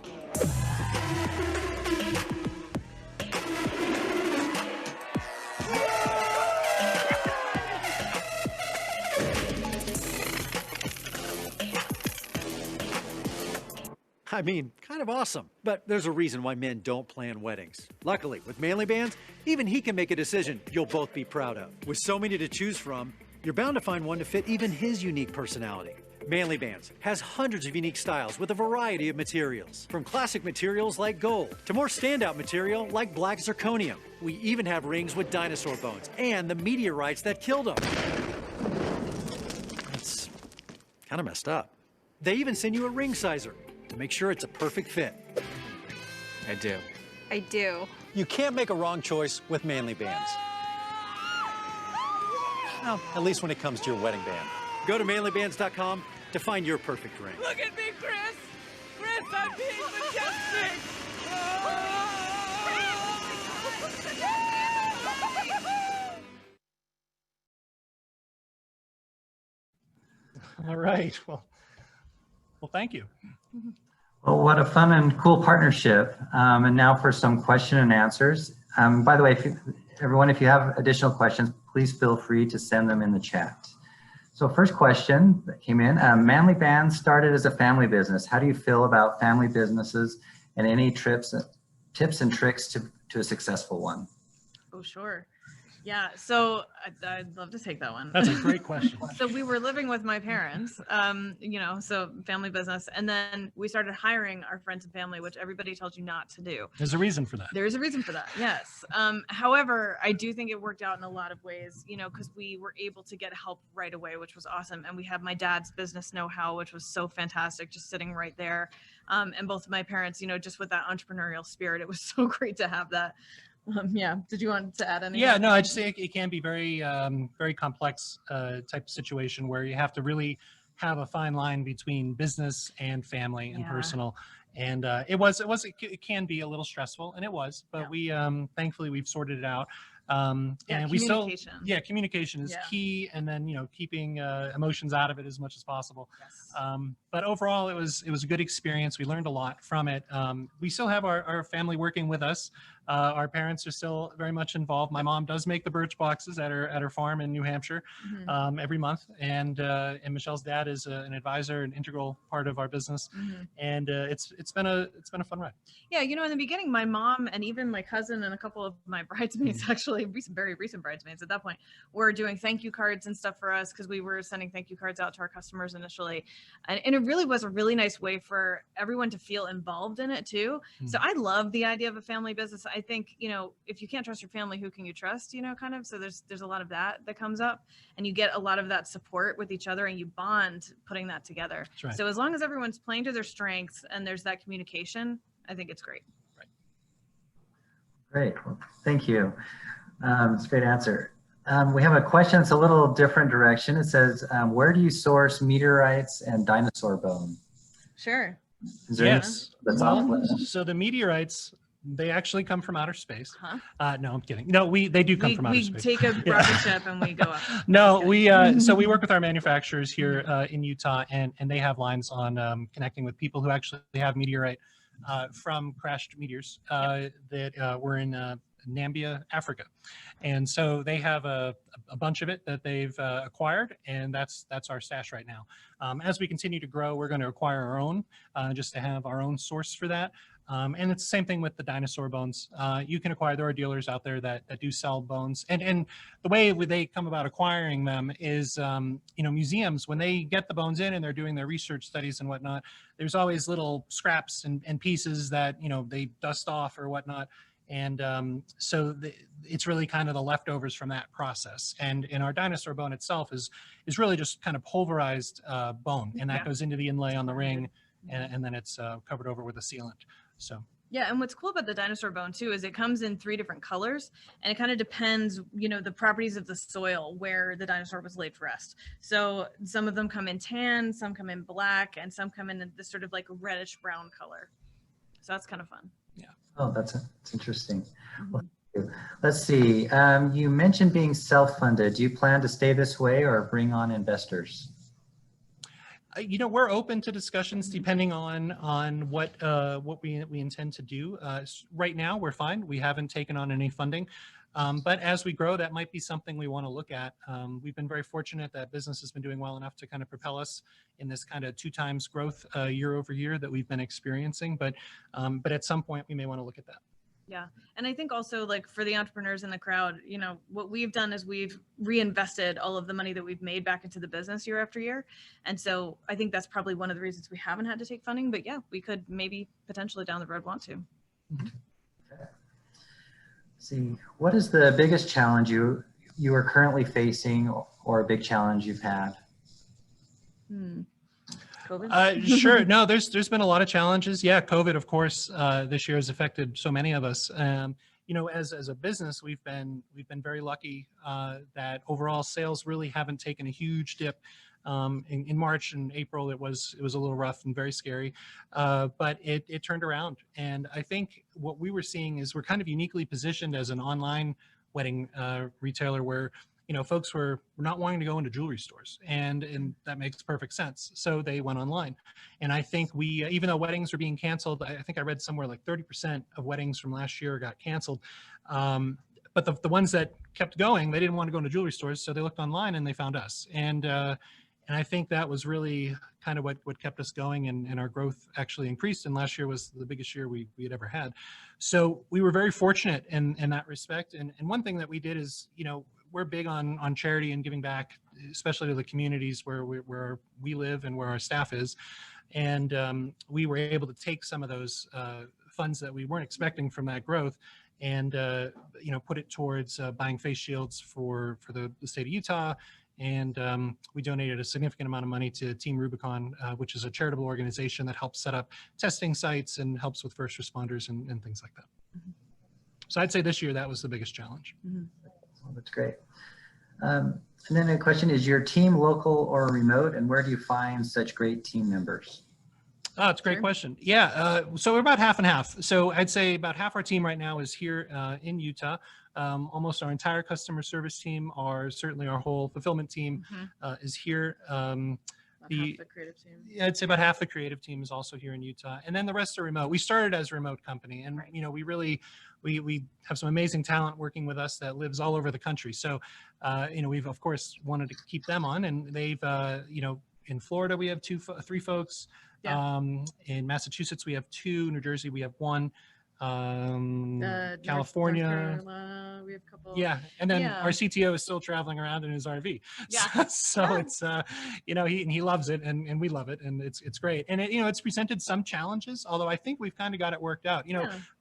I mean, kind of awesome. But there's a reason why men don't plan weddings. Luckily, with Manly Bands, even he can make a decision you'll both be proud of. With so many to choose from, you're bound to find one to fit even his unique personality. Manly Bands has hundreds of unique styles with a variety of materials. From classic materials like gold to more standout material like black zirconium. We even have rings with dinosaur bones and the meteorites that killed them. That's kind of messed up. They even send you a ring sizer to make sure it's a perfect fit. I do. I do. You can't make a wrong choice with Manly Bands. Well, at least when it comes to your wedding band. Go to manlybands.com to find your perfect ring. Look at me, Chris! Chris, I'm being majestic! All right. Well, thank you. Well, what a fun and cool partnership. And now for some question and answers. By the way, everyone, if you have additional questions, please feel free to send them in the chat. So first question that came in, Manly Bands started as a family business. How do you feel about family businesses and any tips and tricks to a successful one? Oh, sure. Yeah, so I'd love to take that one. That's a great question. So we were living with my parents, so family business. And then we started hiring our friends and family, which everybody tells you not to do. There's a reason for that. There's a reason for that, yes. However, I do think it worked out in a lot of ways, because we were able to get help right away, which was awesome. And we had my dad's business know-how, which was so fantastic, just sitting right there. And both of my parents, just with that entrepreneurial spirit, it was so great to have that. Yeah. Did you want to add anything? Yeah, no, I just say it can be very, very complex type of situation where you have to really have a fine line between business and family and personal. And it can be a little stressful, and it was, but we thankfully we've sorted it out. And we still, communication is key, and then keeping emotions out of it as much as possible. Yes. But overall, it was a good experience. We learned a lot from it. We still have our family working with us. Our parents are still very much involved. My mom does make the birch boxes at her farm in New Hampshire every month, and Michelle's dad is an advisor, an integral part of our business, and it's been a fun ride. Yeah, in the beginning, my mom and even my cousin and a couple of my bridesmaids, actually very recent bridesmaids at that point, were doing thank you cards and stuff for us because we were sending thank you cards out to our customers initially, and it really was a really nice way for everyone to feel involved in it too. So I love the idea of a family business. I think, if you can't trust your family, who can you trust, kind of, so there's a lot of that comes up, and you get a lot of that support with each other, and you bond putting that together. Right. So as long as everyone's playing to their strengths and there's that communication, I think it's great. Right. Great. Well, thank you. It's a great answer. We have a question that's a little different direction. It says, where do you source meteorites and dinosaur bone? Sure. Is there yes. Well, so the meteorites, they actually come from outer space. Huh? No, I'm kidding. No, they do come from outer space. We take a rocket ship and we go up. No, so we work with our manufacturers here in Utah, and they have lines on connecting with people who actually have meteorite from crashed meteors that were in Namibia, Africa. And so they have a bunch of it that they've acquired, and that's our stash right now. As we continue to grow, we're going to acquire our own just to have our own source for that. And it's the same thing with the dinosaur bones. You can acquire, there are dealers out there that do sell bones. And the way they come about acquiring them is, museums, when they get the bones in and they're doing their research studies and whatnot, there's always little scraps and pieces that, they dust off or whatnot. And so it's really kind of the leftovers from that process. And our dinosaur bone itself is really just kind of pulverized bone, and that goes into the inlay on the ring. and then it's covered over with a sealant. So. Yeah, and what's cool about the dinosaur bone too is it comes in 3 different colors, and it kind of depends, the properties of the soil where the dinosaur was laid to rest. So some of them come in tan, some come in black, and some come in this sort of like reddish brown color. So that's kind of fun. Yeah. Oh, that's interesting. Well, let's see. You mentioned being self-funded. Do you plan to stay this way or bring on investors? We're open to discussions depending on what we intend to do. Right now, we're fine. We haven't taken on any funding, but as we grow, that might be something we want to look at. We've been very fortunate that business has been doing well enough to kind of propel us in this kind of 2 times growth year over year that we've been experiencing. But at some point, we may want to look at that. Yeah. And I think also like for the entrepreneurs in the crowd, what we've done is we've reinvested all of the money that we've made back into the business year after year. And so I think that's probably one of the reasons we haven't had to take funding, but yeah, we could maybe potentially down the road want to. Okay. See, what is the biggest challenge you are currently facing or a big challenge you've had? COVID? Sure. No, there's been a lot of challenges. Yeah, COVID, of course, this year has affected so many of us. As a business, we've been very lucky that overall sales really haven't taken a huge dip. In March and April, it was a little rough and very scary, but it turned around. And I think what we were seeing is we're kind of uniquely positioned as an online wedding retailer where folks were not wanting to go into jewelry stores, and that makes perfect sense. So they went online. And I think we, even though weddings were being canceled, I think I read somewhere like 30% of weddings from last year got canceled. But the ones that kept going, they didn't want to go into jewelry stores. So they looked online and they found us. And I think that was really kind of what kept us going, and our growth actually increased. And last year was the biggest year we had ever had. So we were very fortunate in that respect. And one thing that we did is, we're big on charity and giving back, especially to the communities where we live and where our staff is. And we were able to take some of those funds that we weren't expecting from that growth and put it towards buying face shields for the state of Utah. And we donated a significant amount of money to Team Rubicon, which is a charitable organization that helps set up testing sites and helps with first responders and things like that. Mm-hmm. So I'd say this year that was the biggest challenge. Mm-hmm. Well, that's great. And then the question is, your team local or remote, and where do you find such great team members? Oh, it's a great question. Yeah, so we're about half and half. So I'd say about half our team right now is here in Utah. Almost our entire customer service team, certainly our whole fulfillment team is here. Half the creative team. Yeah, I'd say about half the creative team is also here in Utah, and then the rest are remote. We started as a remote company, and we really we have some amazing talent working with us that lives all over the country. So we've of course wanted to keep them on, and they've in Florida we have 3 folks. Yeah. In Massachusetts we have 2. New Jersey we have 1. California, we have a couple. Yeah, and then our CTO is still traveling around in his RV. Yeah. So it's he loves it, and we love it, and it's great. And it's presented some challenges, although I think we've kind of got it worked out.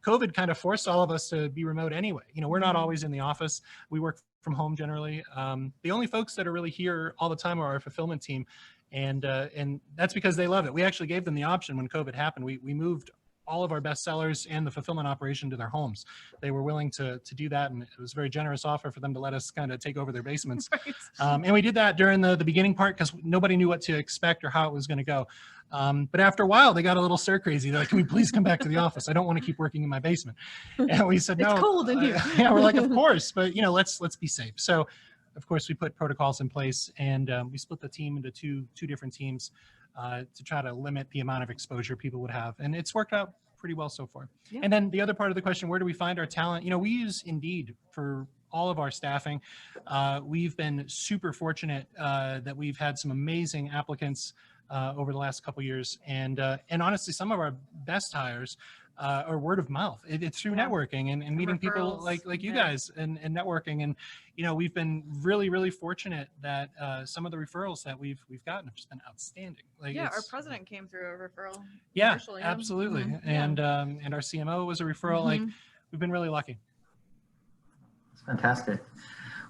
COVID kind of forced all of us to be remote anyway. We're not always in the office. We work from home generally. The only folks that are really here all the time are our fulfillment team, and that's because they love it. We actually gave them the option when COVID happened. We moved all of our best sellers and the fulfillment operation to their homes. They were willing to do that, and it was a very generous offer for them to let us kind of take over their basements. Right. And we did that during the beginning part because nobody knew what to expect or how it was going to go. But after a while, they got a little stir crazy. They're like, "Can we please come back to the office? I don't want to keep working in my basement." And we said, "No, it's cold in here." Yeah, we're like, "Of course, but let's be safe." So, of course, we put protocols in place, and we split the team into two different teams to try to limit the amount of exposure people would have, and it's worked out pretty well so far. Yeah. And then the other part of the question, where do we find our talent? We use Indeed for all of our staffing. We've been super fortunate that we've had some amazing applicants over the last couple of years, and honestly, some of our best hires are word of mouth. It's through networking and meeting people like you guys and networking. And we've been really fortunate that some of the referrals that we've gotten have just been outstanding. Our president came through a referral. Yeah, absolutely. Mm-hmm. And our CMO was a referral. Mm-hmm. We've been really lucky. That's fantastic.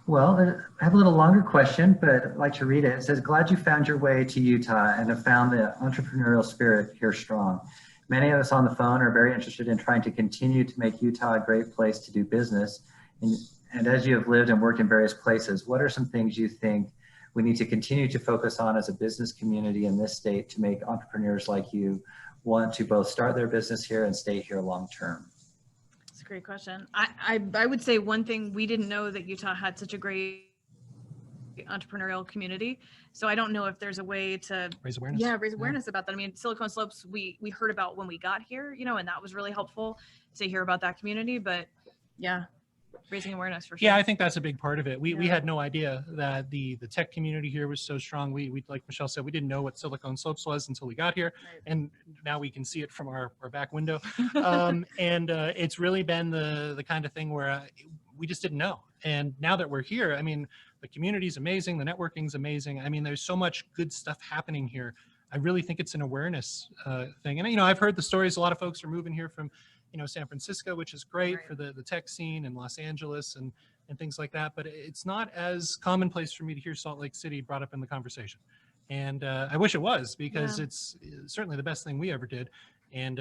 Well, I have a little longer question, but I'd like to read it. It says, glad you found your way to Utah and have found the entrepreneurial spirit here strong. Many of us on the phone are very interested in trying to continue to make Utah a great place to do business. And as you have lived and worked in various places, what are some things you think we need to continue to focus on as a business community in this state to make entrepreneurs like you want to both start their business here and stay here long term? That's a great question. I would say one thing, we didn't know that Utah had such a great entrepreneurial community. So I don't know if there's a way to raise awareness. Yeah, raise awareness about that. I mean, Silicon Slopes, we heard about when we got here, you know, and that was really helpful to hear about that community. But yeah, raising awareness for sure. Yeah, I think that's a big part of it. We had no idea that the tech community here was so strong. We like Michelle said, we didn't know what Silicon Slopes was until we got here, and now we can see it from our back window. It's really been the kind of thing where we just didn't know. And now that we're here, I mean, the community's amazing, the networking's amazing. I mean, there's so much good stuff happening here. I really think it's an awareness thing. And, you know, I've heard the stories, a lot of folks are moving here from, you know, San Francisco, which is great for the tech scene, and Los Angeles and things like that. But it's not as commonplace for me to hear Salt Lake City brought up in the conversation. And I wish it was, because it's certainly the best thing we ever did. And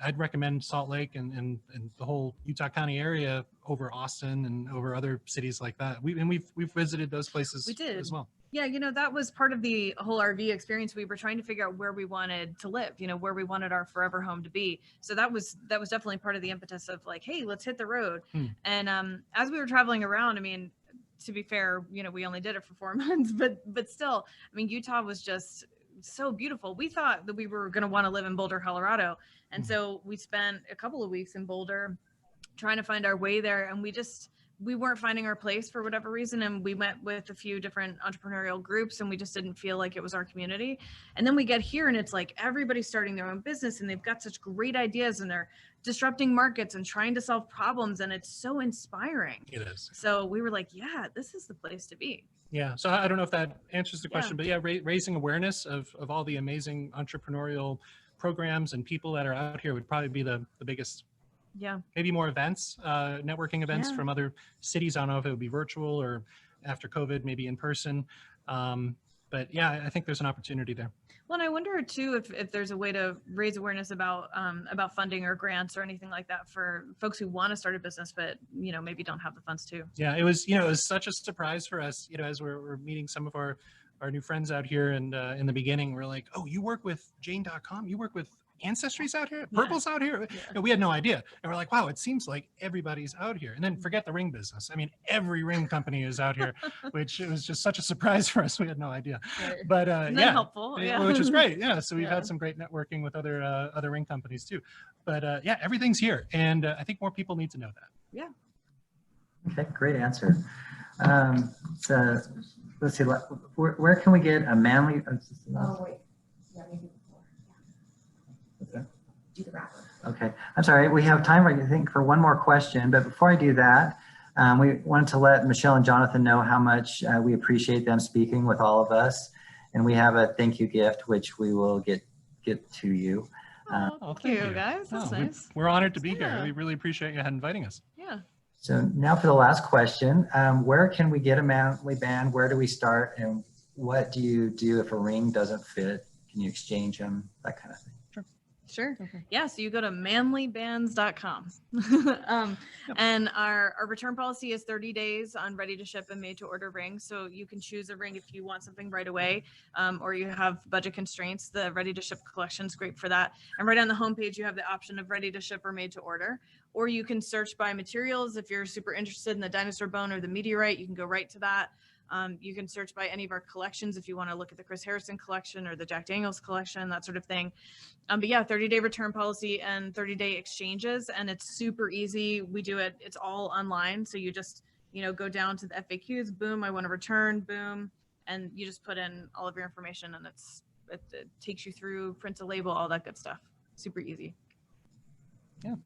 I'd recommend Salt Lake and the whole Utah County area over Austin and over other cities like that. We've visited those places as well. Yeah, you know, that was part of the whole RV experience. We were trying to figure out where we wanted to live, you know, where we wanted our forever home to be. So that was definitely part of the impetus of like, hey, let's hit the road. And as we were traveling around, I mean, to be fair, you know, we only did it for 4 months, but still, I mean, Utah was just so beautiful. We thought that we were going to want to live in Boulder, Colorado. And so we spent a couple of weeks in Boulder trying to find our way there. And we weren't finding our place for whatever reason. And we went with a few different entrepreneurial groups, and we just didn't feel like it was our community. And then we get here and it's like everybody's starting their own business and they've got such great ideas and they're disrupting markets and trying to solve problems. And it's so inspiring. It is. So we were like, yeah, this is the place to be. Yeah. So I don't know if that answers the question, but yeah, raising awareness of all the amazing entrepreneurial programs and people that are out here would probably be the biggest. Yeah. Maybe more events, networking events from other cities. I don't know if it would be virtual or after COVID, maybe in person. But yeah, I think there's an opportunity there. Well, and I wonder too if there's a way to raise awareness about funding or grants or anything like that for folks who want to start a business, but you know, maybe don't have the funds too. Yeah, it was, you know, it was such a surprise for us, you know, as we're meeting some of our new friends out here, and in the beginning we're like, oh, you work with Jane.com, you work with Ancestry's out here, Purple's out here. And we had no idea. And we're like, wow, it seems like everybody's out here. And then forget the ring business. I mean, every ring company is out here, which it was just such a surprise for us. We had no idea. But yeah, helpful. Yeah. Which is great. Yeah. So we've had some great networking with other ring companies too. But yeah, everything's here. And I think more people need to know that. Yeah. Okay, great answer. So let's see, where can we get a manly? Oh, wait. Yeah, maybe. Do the wrapper. Okay, I'm sorry. We have time, I think, for one more question. But before I do that, we wanted to let Michelle and Johnathan know how much we appreciate them speaking with all of us. And we have a thank you gift, which we will get to you. Thank you, guys. That's nice. We're honored to be here. We really appreciate you inviting us. Yeah. So now for the last question, where can we get a manly band? Where do we start? And what do you do if a ring doesn't fit? Can you exchange them? That kind of thing. Sure. Okay. Yeah. So you go to manlybands.com. And our return policy is 30 days on ready to ship and made to order rings. So you can choose a ring if you want something right away, or you have budget constraints. The ready to ship collection is great for that. And right on the homepage, you have the option of ready to ship or made to order, or you can search by materials. If you're super interested in the dinosaur bone or the meteorite, you can go right to that. You can search by any of our collections if you want to look at the Chris Harrison collection or the Jack Daniels collection, that sort of thing. But yeah, 30-day return policy and 30-day exchanges, and it's super easy. We do it, it's all online. So you just, you know, go down to the FAQs, boom, I want to return, boom, and you just put in all of your information, and it takes you through, prints a label, all that good stuff. Super easy. Yeah.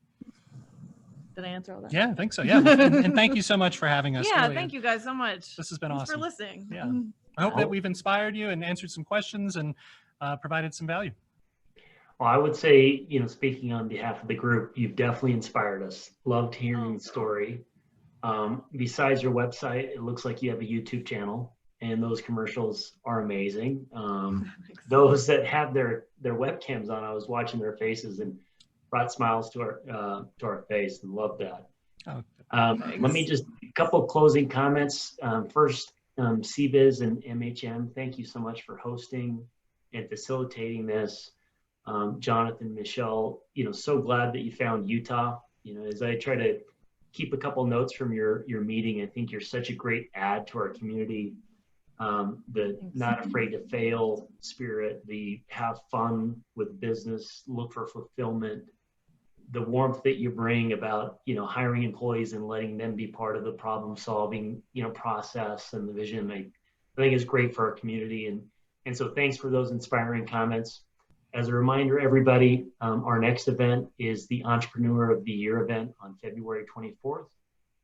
Did I answer all that? Yeah, I think so. Yeah. And thank you so much for having us. Yeah, really. thank you guys so much. This has been Thanks awesome. for listening. Yeah. I hope that we've inspired you and answered some questions and provided some value. Well, I would say, you know, speaking on behalf of the group, you've definitely inspired us. Loved hearing the story. Besides your website, it looks like you have a YouTube channel, and those commercials are amazing. Those that have their webcams on, I was watching their faces and brought smiles to our face, and love that. Let me just a couple closing comments. First, CBIZ and MHM, thank you so much for hosting and facilitating this. Johnathan, Michelle, so glad that you found Utah. As I try to keep a couple notes from your meeting, I think you're such a great add to our community. The not afraid to fail spirit, the have fun with business, look for fulfillment, the warmth that you bring about, hiring employees and letting them be part of the problem solving, process and the vision, I think is great for our community. And so thanks for those inspiring comments. As a reminder, everybody, our next event is the Entrepreneur of the Year event on February 24th.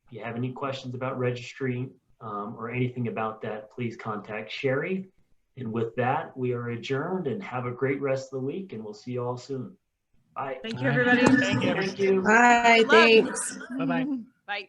If you have any questions about registering or anything about that, please contact Sherry. And with that, we are adjourned, and have a great rest of the week, and we'll see you all soon. Bye. Thank you, everybody. Thank you. Bye. Thanks. Bye-bye. Bye.